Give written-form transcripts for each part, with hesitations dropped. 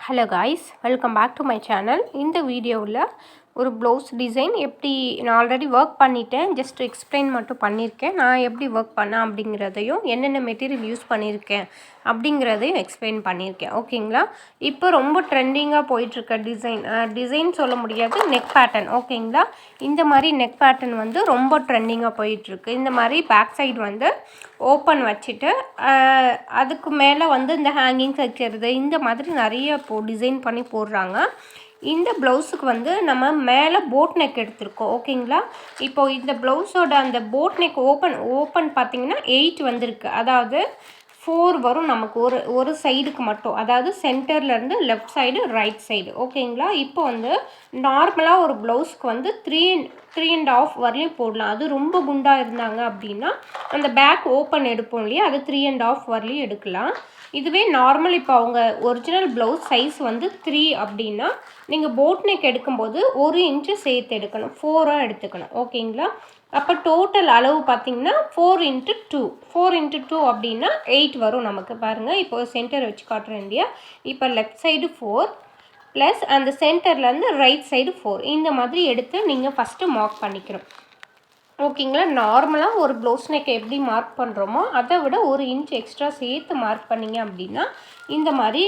Hello guys, welcome back to my channel. இந்த வீடியோவில் ஒரு ப்ளவுஸ் டிசைன் எப்படி நான் ஆல்ரெடி ஒர்க் பண்ணிட்டேன், ஜஸ்ட் எக்ஸ்பிளைன் மட்டும் பண்ணியிருக்கேன். நான் எப்படி ஒர்க் பண்ணேன் அப்படிங்கிறதையும் என்னென்ன மெட்டீரியல் யூஸ் பண்ணியிருக்கேன் அப்படிங்கிறதையும் எக்ஸ்பிளைன் பண்ணியிருக்கேன். ஓகேங்களா? இப்போ ரொம்ப ட்ரெண்டிங்காக போயிட்டுருக்க டிசைன் சொல்ல முடியாது, நெக் பேட்டர்ன். ஓகேங்களா? இந்த மாதிரி நெக் பேட்டர்ன் வந்து ரொம்ப ட்ரெண்டிங்காக போயிட்டுருக்கு. இந்த மாதிரி பேக் சைடு வந்து ஓப்பன் வச்சுட்டு அதுக்கு மேலே வந்து இந்த ஹேங்கிங்ஸ் வைக்கிறது, இந்த மாதிரி நிறைய டிசைன் பண்ணி போடுறாங்க. இந்த ப்ளவுஸுக்கு வந்து நம்ம மேலே போட் நெக் எடுத்திருக்கோம். ஓகேங்களா? இப்போது இந்த ப்ளவுஸோட அந்த போட் நெக் ஓப்பன் பார்த்திங்கன்னா 8 வந்திருக்கு. அதாவது 4 வரும் நமக்கு ஒரு சைடுக்கு மட்டும், அதாவது சென்டர்லேருந்து லெஃப்ட் சைடு ரைட் சைடு. ஓகேங்களா? இப்போ வந்து நார்மலாக ஒரு ப்ளவுஸ்க்கு வந்து 3.5 வரலையும் போடலாம். அது ரொம்ப குண்டாக இருந்தாங்க அப்படின்னா அந்த பேக் ஓப்பன் எடுப்போம் இல்லையா, அது 3.5 வரலையும் எடுக்கலாம். இதுவே நார்மல் இப்போ அவங்க ஒரிஜினல் ப்ளவுஸ் சைஸ் வந்து 3 அப்படின்னா நீங்கள் போட் நெக் எடுக்கும்போது 1 இன்ச்சு சேர்த்து எடுக்கணும், 4ஆக எடுத்துக்கணும். ஓகேங்களா? அப்போ டோட்டல் அளவு பார்த்திங்கன்னா 4x2 அப்படின்னா 8 வரும் நமக்கு. பாருங்கள், இப்போ சென்டர் வச்சு காட்டுறேன் இல்லையா, இப்போ லெஃப்ட் சைடு 4 ப்ளஸ் அந்த சென்டர்லேருந்து ரைட் சைடு 4, இந்த மாதிரி எடுத்து நீங்கள் ஃபஸ்ட்டு மார்க் பண்ணிக்கிறோம். ஓகேங்களா? நார்மலாக ஒரு ப்ளவுஸ் நெக்கை எப்படி மார்க் பண்ணுறோமோ அதை விட 1 இன்ச் எக்ஸ்ட்ரா சேர்த்து மார்க் பண்ணிங்க அப்படின்னா இந்த மாதிரி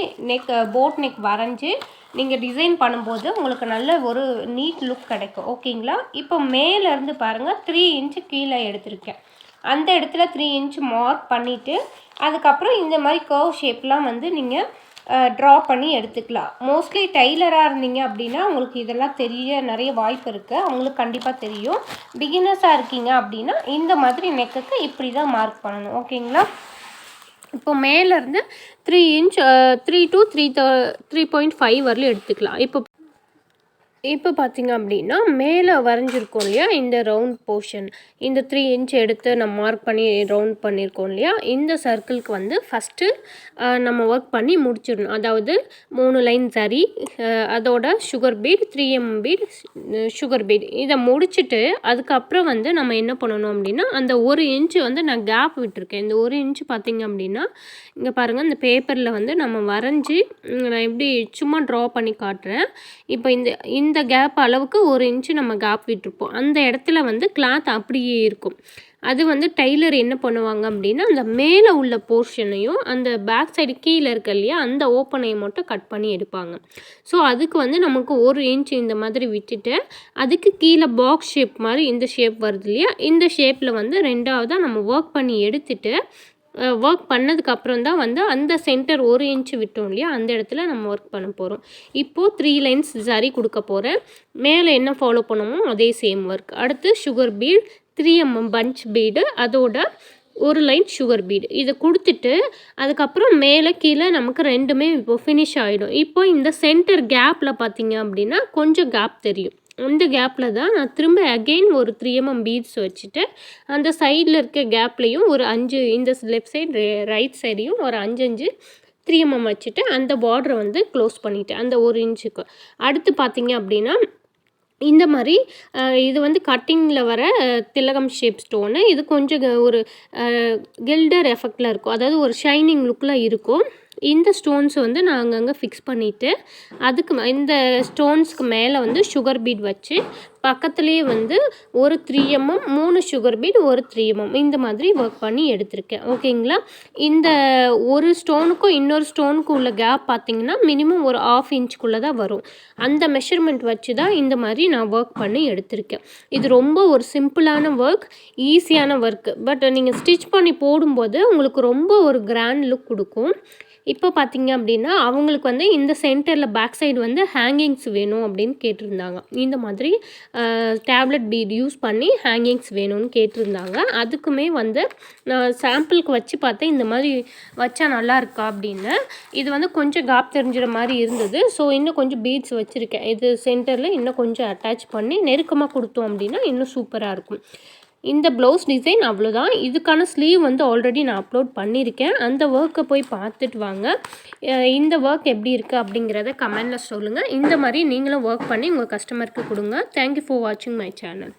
போட் நெக் வரைஞ்சி நீங்கள் டிசைன் பண்ணும்போது உங்களுக்கு நல்ல ஒரு நீட் லுக் கிடைக்கும். ஓகேங்களா? இப்போ மேலேருந்து பாருங்கள் 3 இன்ச்சு கீழே எடுத்திருக்கேன். அந்த இடத்துல 3 இன்ச்சு மார்க் பண்ணிவிட்டு அதுக்கப்புறம் இந்த மாதிரி கர்வ் ஷேப்லாம் வந்து நீங்கள் ட்ரா பண்ணி எடுத்துக்கலாம். மோஸ்ட்லி டெய்லராக இருந்தீங்க அப்படின்னா உங்களுக்கு இதெல்லாம் தெரிய நிறைய வாய்ப்பு இருக்குது, அவங்களுக்கு கண்டிப்பாக தெரியும். பிகினர்ஸாக இருக்கீங்க அப்படின்னா இந்த மாதிரி நெக்குக்கு இப்படி தான் மார்க் பண்ணணும். ஓகேங்களா? இப்போ மேலேருந்து 3 இன்ச் 3 to 3.5 வரலையும் எடுத்துக்கலாம். இப்போ பார்த்திங்க அப்படின்னா மேலே வரைஞ்சிருக்கோம் இல்லையா, இந்த ரவுண்ட் போர்ஷன், இந்த 3 இன்ச் எடுத்து நம்ம மார்க் பண்ணி ரவுண்ட் பண்ணியிருக்கோம் இல்லையா, இந்த சர்க்கிளுக்கு வந்து ஃபஸ்ட்டு நம்ம ஒர்க் பண்ணி முடிச்சிடணும். அதாவது 3 லைன் சரி, அதோட sugar bead, 3M bead, sugar bead, இதை முடிச்சுட்டு அதுக்கப்புறம் வந்து நம்ம என்ன பண்ணணும் அப்படின்னா அந்த 1 இன்ச்சு வந்து நான் கேப் விட்டுருக்கேன். இந்த 1 இன்ச்சு பார்த்திங்க அப்படின்னா இங்கே பாருங்கள், இந்த பேப்பரில் வந்து நம்ம வரைஞ்சி நான் எப்படி சும்மா ட்ரா பண்ணி காட்டுறேன். இப்போ இந்த கேப் அளவுக்கு 1 இன்ச்சு நம்ம கேப் விட்டுருப்போம். அந்த இடத்துல வந்து கிளாத் அப்படியே இருக்கும். அது வந்து டெய்லர் என்ன பண்ணுவாங்க அப்படின்னா அந்த மேலே உள்ள போர்ஷனையும் அந்த பேக் சைடு கீழே இருக்கு இல்லையா, அந்த ஓப்பனையும் மட்டும் கட் பண்ணி எடுப்பாங்க. ஸோ அதுக்கு வந்து நமக்கு 1 இன்ச் இந்த மாதிரி விட்டுட்டு அதுக்கு கீழே பாக்ஸ் ஷேப் மாதிரி இந்த ஷேப் வருது இல்லையா, இந்த ஷேப்பில் வந்து ரெண்டாவதாக நம்ம ஒர்க் பண்ணி எடுத்துட்டு ஒர்க் பண்ணதுக்கப்புறம் தான் வந்து அந்த சென்டர் 1 இன்ச்சு விட்டோம் இல்லையா, அந்த இடத்துல நம்ம ஒர்க் பண்ண போகிறோம். இப்போது 3 லைன்ஸ் சரி கொடுக்க போகிறேன். மேலே என்ன ஃபாலோ பண்ணுமோ அதே சேம் ஒர்க். அடுத்து sugar bead, 3mm punch bead, அதோட 1 லைன் சுகர் பீடு, இதை கொடுத்துட்டு அதுக்கப்புறம் மேலே கீழே நமக்கு ரெண்டுமே இப்போ ஃபினிஷ் ஆகிடும். இப்போ இந்த சென்டர் கேப்பில் பார்த்திங்க அப்படின்னா கொஞ்சம் கேப் தெரியும். அந்த கேப்பில் தான் நான் திரும்ப அகெயின் ஒரு 3mm பீட்ஸ் வச்சுட்டு அந்த சைடில் இருக்க கேப்லேயும் ஒரு 5, இந்த லெஃப்ட் சைடு ரைட் சைடையும் ஒரு 5 3mm வச்சுட்டு அந்த பார்டரை வந்து க்ளோஸ் பண்ணிவிட்டேன் அந்த 1 இன்ச்சுக்கு. அடுத்து பார்த்திங்க அப்படின்னா இந்த மாதிரி இது வந்து கட்டிங்கில் வர திலகம் ஷேப் ஸ்டோனு. இது கொஞ்சம் ஒரு கில்டர் எஃபெக்டில் இருக்கும், அதாவது ஒரு ஷைனிங் லுக்கில் இருக்கும். இந்த ஸ்டோன்ஸ் வந்து நான் அங்கங்கே ஃபிக்ஸ் பண்ணிவிட்டு அதுக்கு இந்த ஸ்டோன்ஸ்க்கு மேலே வந்து சுகர் பீட் வச்சு பக்கத்துலேயே வந்து ஒரு 3mm 3 சுகர் பீட், ஒரு 3mm இந்த மாதிரி ஒர்க் பண்ணி எடுத்திருக்கேன். ஓகேங்களா? இந்த ஒரு ஸ்டோனுக்கும் இன்னொரு ஸ்டோனுக்கும் உள்ள கேப் பார்த்திங்கன்னா மினிமம் ஒரு 1/2 இன்ச்சுக்குள்ளே தான் வரும். அந்த மெஷர்மெண்ட் வச்சு தான் இந்த மாதிரி நான் ஒர்க் பண்ணி எடுத்திருக்கேன். இது ரொம்ப ஒரு சிம்பிளான ஒர்க், ஈஸியான ஒர்க்கு. பட் நீங்கள் ஸ்டிச் பண்ணி போடும்போது உங்களுக்கு ரொம்ப ஒரு கிராண்ட் லுக் கொடுக்கும். இப்போ பார்த்திங்க அப்படின்னா அவங்களுக்கு வந்து இந்த சென்டரில் பேக் சைடு வந்து ஹேங்கிங்ஸ் வேணும் அப்படின்னு கேட்டிருந்தாங்க. இந்த மாதிரி டேப்லெட் பீட் யூஸ் பண்ணி ஹேங்கிங்ஸ் வேணும்னு கேட்டிருந்தாங்க. அதுக்குமே வந்து நான் சாம்பிளுக்கு வச்சு பார்த்தேன், இந்த மாதிரி வச்சா நல்லா இருக்கா அப்படின்னு. இது வந்து கொஞ்சம் கேப் தெரிஞ்சிற மாதிரி இருந்தது. ஸோ இன்னும் கொஞ்சம் பீட்ஸ் வச்சுருக்கேன். இது சென்டரில் இன்னும் கொஞ்சம் அட்டாச் பண்ணி நெருக்கமாக கொடுத்தோம் அப்படின்னா இன்னும் சூப்பராக இருக்கும். இந்த ப்ளவுஸ் டிசைன் அவ்வளோதான். இதுக்கான ஸ்லீவ் வந்து ஆல்ரெடி நான் அப்லோட் பண்ணியிருக்கேன். அந்த ஒர்க்கை போய் பார்த்துட்டு வாங்க. இந்த ஒர்க் எப்படி இருக்குது அப்படிங்கிறத கமெண்டில் சொல்லுங்கள். இந்த மாதிரி நீங்களும் ஒர்க் பண்ணி உங்கள் கஸ்டமருக்கு கொடுங்க. தேங்க்யூ ஃபார் வாட்சிங் மை சேனல்.